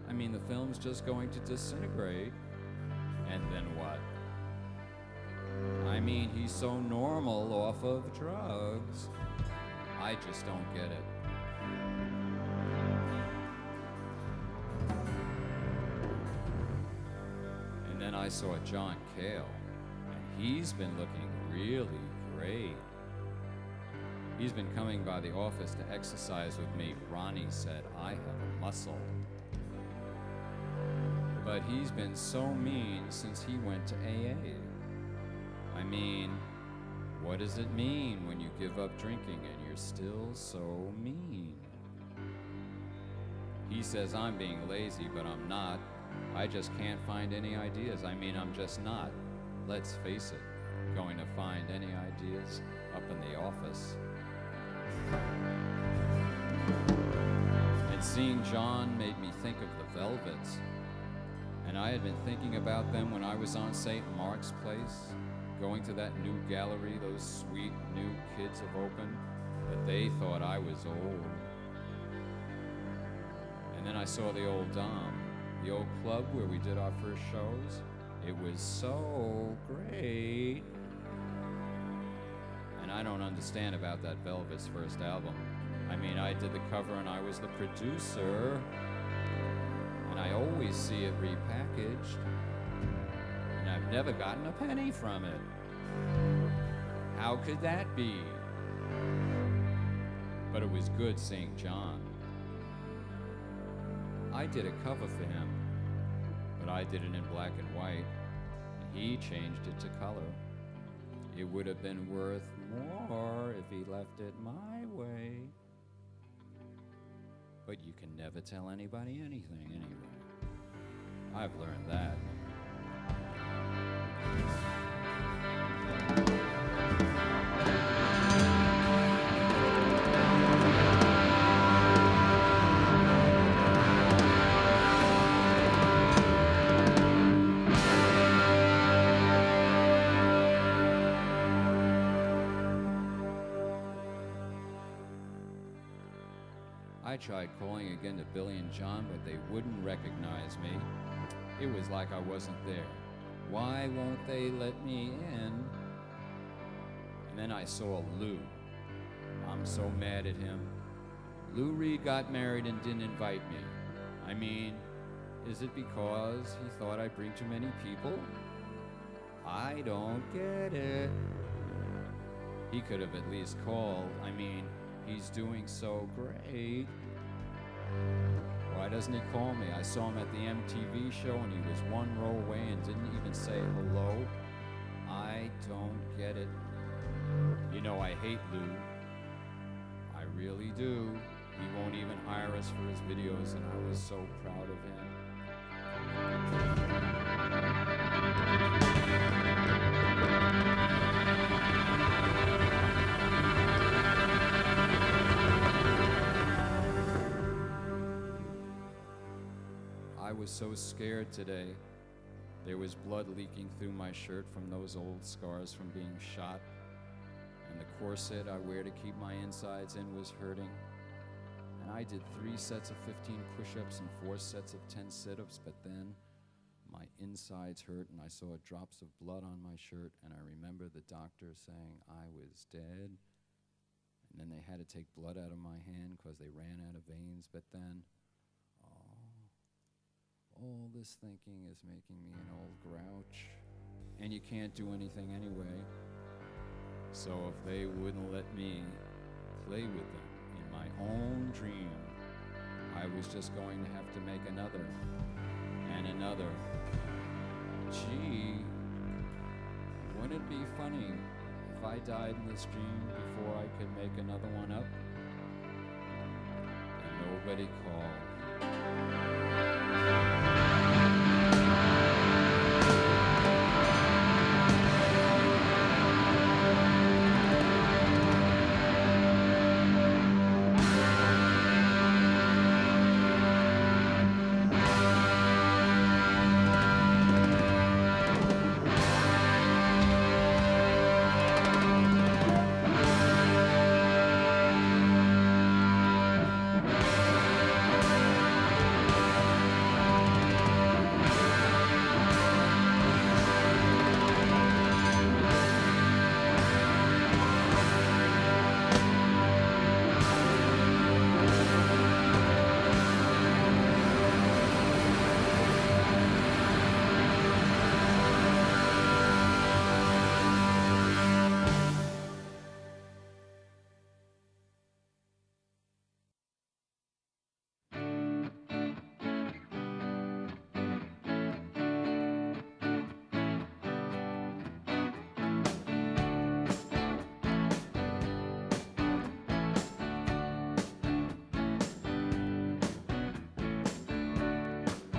I mean, the film's just going to disintegrate. And then what? I mean, he's so normal off of drugs. I just don't get it. And then I saw John Cale, and he's been looking really great. He's been coming by the office to exercise with me. Ronnie said I have a muscle. But he's been so mean since he went to AA. I mean, what does it mean when you give up drinking and you're still so mean? He says I'm being lazy, but I'm not. I just can't find any ideas. I mean, I'm just not. Let's face it, going to find any ideas up in the office. And seeing John made me think of the Velvets. And I had been thinking about them when I was on St. Mark's Place, going to that new gallery those sweet new kids have opened, but they thought I was old. And then I saw the old Dom, the old club where we did our first shows. It was so great. And I don't understand about that Velvet's first album. I mean, I did the cover and I was the producer. And I always see it repackaged, and I've never gotten a penny from it. How could that be? But it was good seeing John. I did a cover for him, but I did it in black and white, and he changed it to color. It would have been worth more if he left it my way. But you can never tell anybody anything anyway. I've learned that. I tried calling again to Billy and John, but they wouldn't recognize me. It was like I wasn't there. Why won't they let me in? And then I saw Lou. I'm so mad at him. Lou Reed got married and didn't invite me. I mean, is it because he thought I'd bring too many people? I don't get it. He could have at least called. I mean, he's doing so great. Why doesn't he call me? I saw him at the MTV show and he was one row away and didn't even say hello. I don't get it. You know, I hate Lou. I really do. He won't even hire us for his videos, and I was so proud of him. I was so scared today. There was blood leaking through my shirt from those old scars from being shot, and the corset I wear to keep my insides in was hurting. And I did 3 sets of 15 push-ups and 4 sets of 10 sit-ups, but then my insides hurt and I saw drops of blood on my shirt, and I remember the doctor saying I was dead. And then they had to take blood out of my hand because they ran out of veins. But then, all this thinking is making me an old grouch, and you can't do anything anyway. So if they wouldn't let me play with them in my own dream, I was just going to have to make another and another. Gee, wouldn't it be funny if I died in this dream before I could make another one up? And nobody called.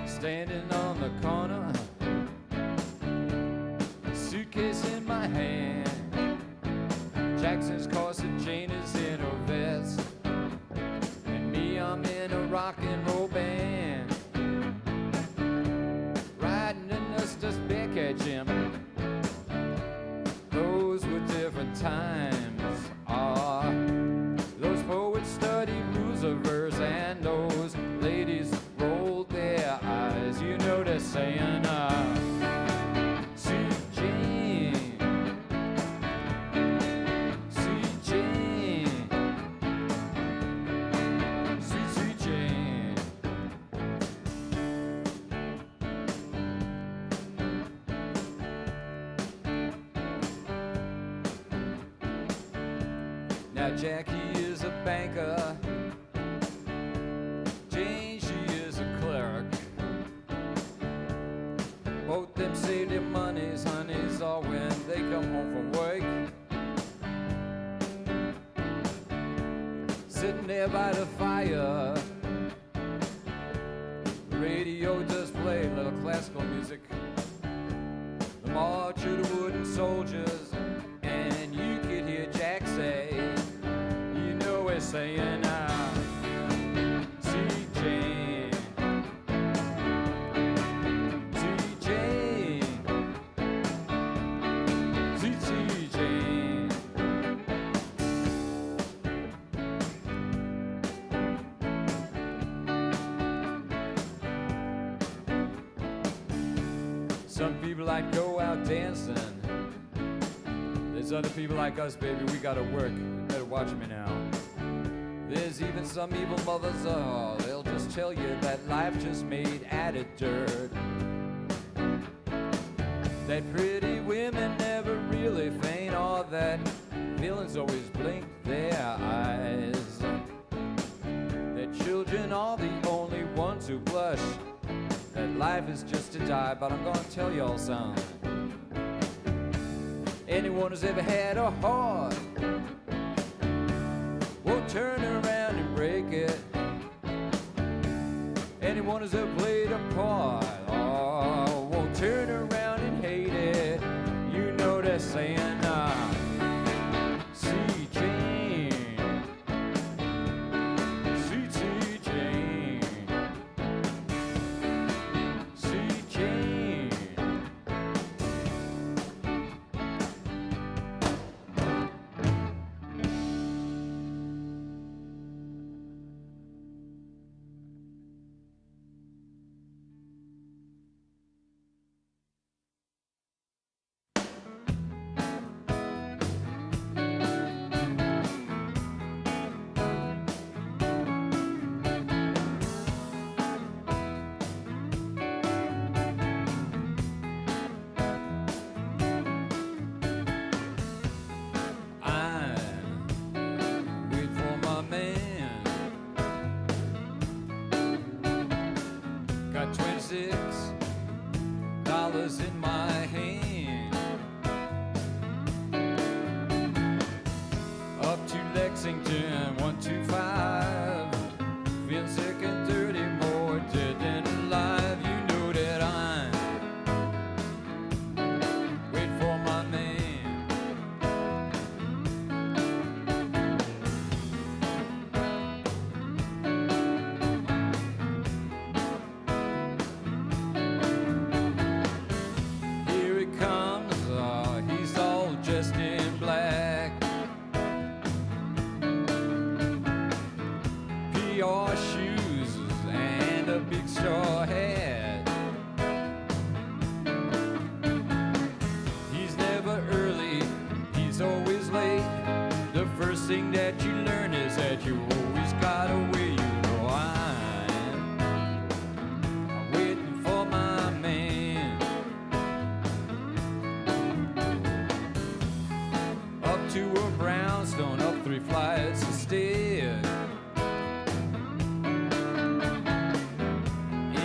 Standing on the corner, suitcase in my hand. Jackson's corset, Jane is in her vest, and me, I'm in a rock and roll band. Riding in Nuster's Bearcat Gym. Those were different times. Those poets studied rules of verse, and those ladies rolled their eyes. You know they're saying, Sweet Jane, Sweet Jane, Sweet, Sweet Jane. Now Jackie is a banker, Jane, she is a clerk. Both them save their monies, honeys, all when they come home from work. sitting there by the fire. Radio does play a little classical music. The march of the wooden soldiers, and you could hear Jack say, you know we're saying, see Jane, see Jane, see Jane. Some people like go out dancing. There's other people like us, baby, we gotta work. You better watch me now. There's even some evil mothers, they'll just tell you that life just made added dirt. That pretty women never really faint, or that villains always blink their eyes. That children are the only ones who blush. That life is just to die, but I'm gonna tell y'all something. Anyone who's ever had a heart won't turn around and break it. Anyone who's ever played a part, won't turn around and hate it. You know they're saying, see Jane, see Jane, see Jane. $26 in my hand. Up to Lexington, 125. Feeling sick and dirty, more dead than alive. You know that I'm waiting for my man. Here he comes, he's all dressed in black. PR shoes and a big straw hat. He's never early, he's always late. The first thing that you learn is that you always gotta wait. You know I'm waiting for my man. Up to a brownstone, up 3 flights of stairs.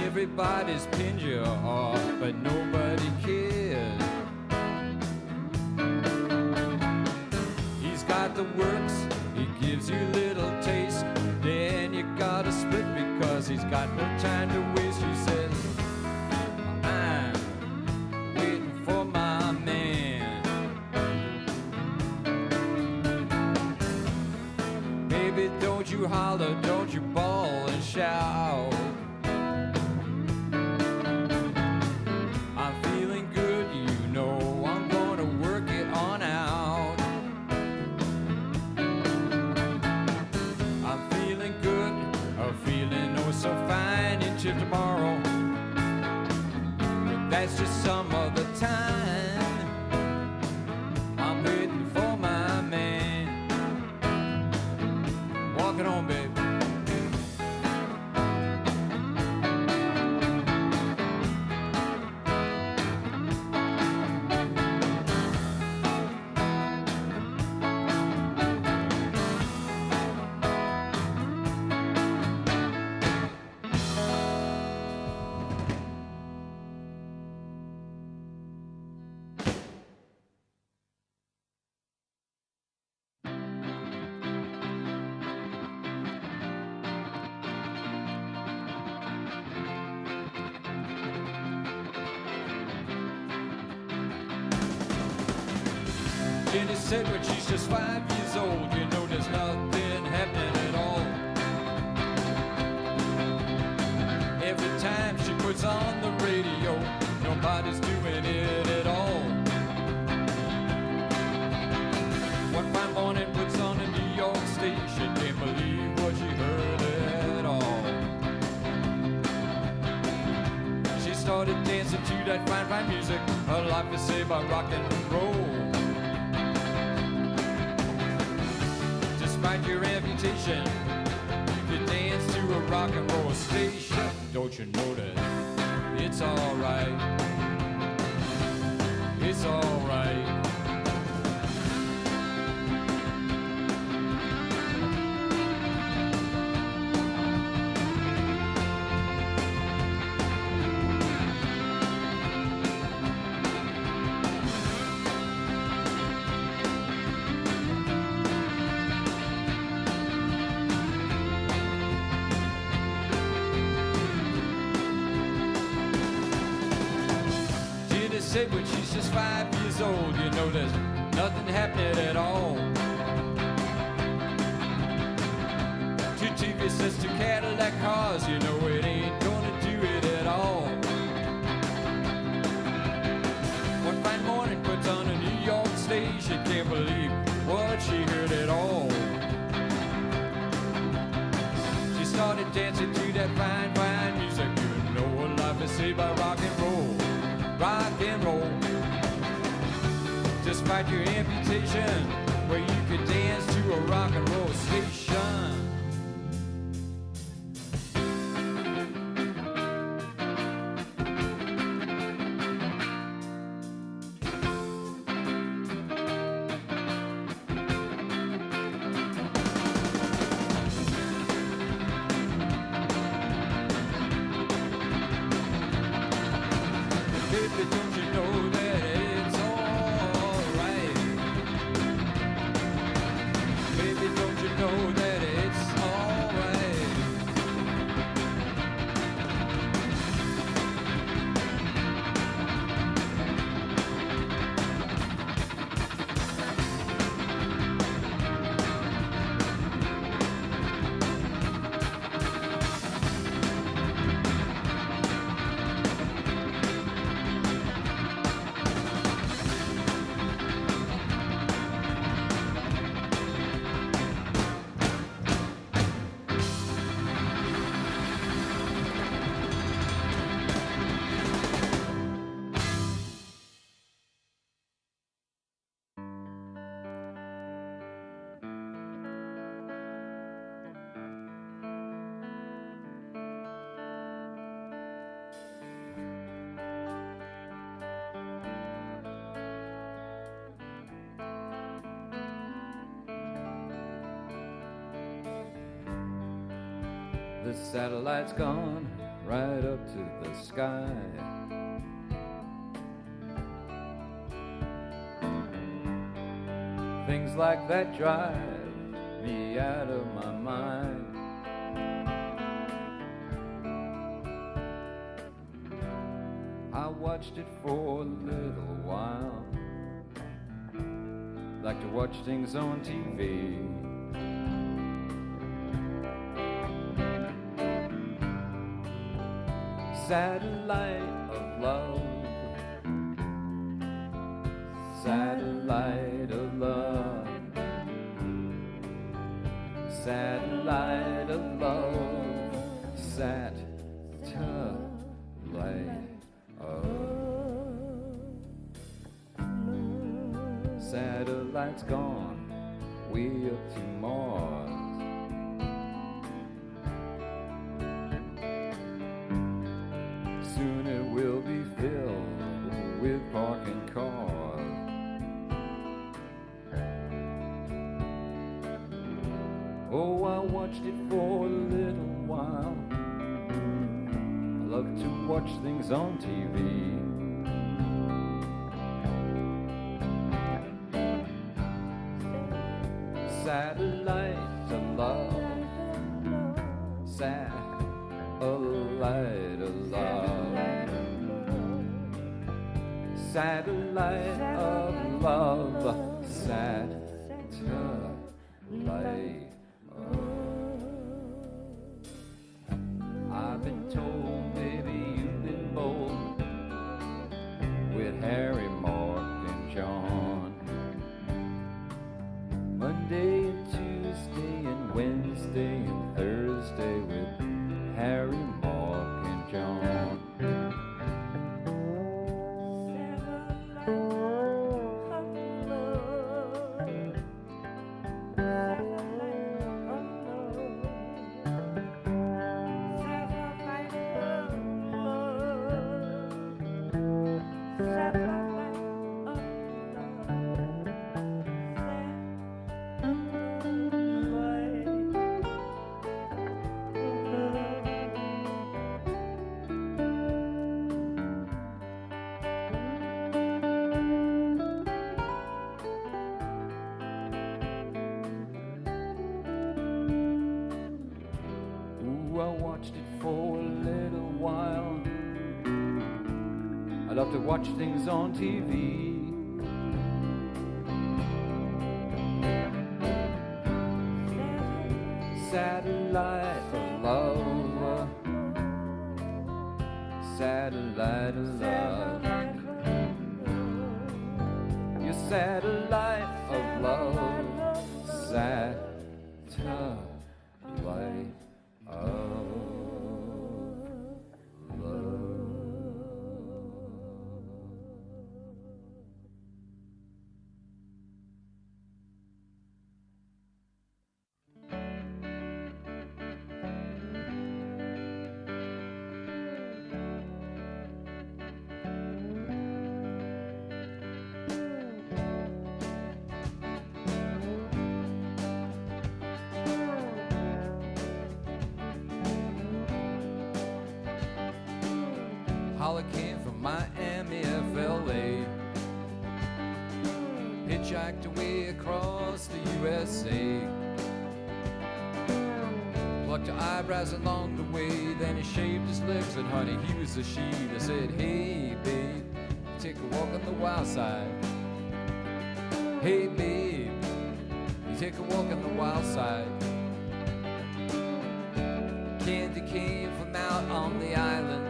Everybody's pinned you off, but nobody cares. He's got the works, he gives you little taste. Then you gotta split because he's got no time to waste. She says, I'm waiting for my man. Baby, don't you holler, don't you bawl and shout. I'm feeling good, you know, I'm gonna work it on out. I'm feeling good, I'm feeling oh so fine until tomorrow. But that's just some other time. I'm waiting for my man. Walking home, baby. Jenny said when she's just 5 years old, you know there's nothing happening at all. Every time she puts on the radio, nobody's doing it at all. One fine morning puts on a New York station, can't believe what she heard at all. She started dancing to that fine, fine music, her life is saved by rock and roll. Despite your amputation, you could dance to a rock and roll station. Don't you know that it's alright? It's alright. Said when she's just 5 years old, you know there's nothing happening at all. Two TV sets, two Cadillac cars, you know it ain't gonna do it at all. One fine morning puts on a New York station, can't believe what she heard at all. She started dancing to that fine, fine music, you know her life is saved by rock and roll. Rock and roll. Despite your amputation, where you could dance to a rock and roll station. The satellite's gone right up to the sky. Things like that drive me out of my mind. I watched it for a little while, like to watch things on TV. Satellite of love, satellite of love, satellite of love, satellite of. Satellite's gone way up to Mars. Soon it will be filled with parking cars. Oh, I watched it for a little while. I love to watch things on TV. Satellite of love, satellite of love, satellite of love, satellite. I've been told, baby, you've been bold with Harry, Mark, and John. Monday and Tuesday and Wednesday and Thursday with Harry, Mark, and John. I watched it for a little while. I love to watch things on TV. Satellite of love, satellite of love, your satellite of love, satellite of love. Holly came from Miami, FLA, hitchhiked away across the USA, plucked her eyebrows along the way, then he shaved his lips, and honey, he was a she. I said, hey babe, take a walk on the wild side. Hey babe, you take a walk on the wild side. Candy came from out on the island.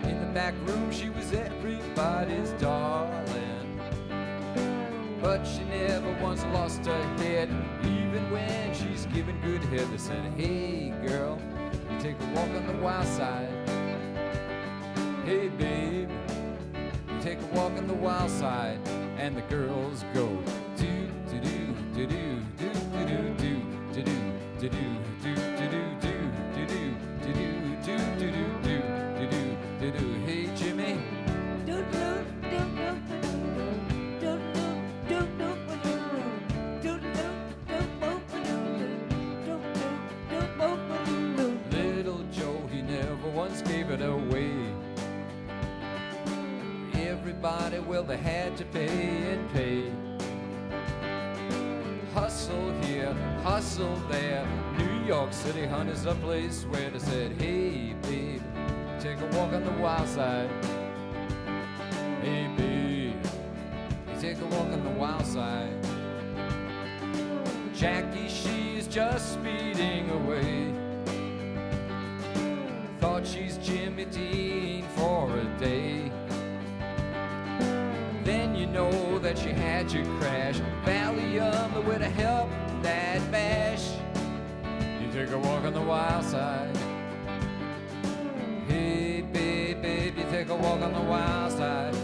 In the back room she was everybody's darling, but she never once lost her head, even when she's giving good head. They said, hey girl, you take a walk on the wild side. Hey babe, you take a walk on the wild side. And the girls go do do do do do do do do do do do do do do do do do. Hey Jimmy, little Joe, he never once gave it away. Everybody, well, they had to pay and pay. Hustle here, hustle there. New York City, honey, is a place where they said, hey babe, take a walk on the wild side. Hey babe, you take a walk on the wild side. Jackie, she's just speeding away. Thought she's Jimmy Dean for a day. Then you know that she had to crash. Valium, the way to help that bash. You take a walk on the wild side. Hey babe, babe, you take a walk on the wild side.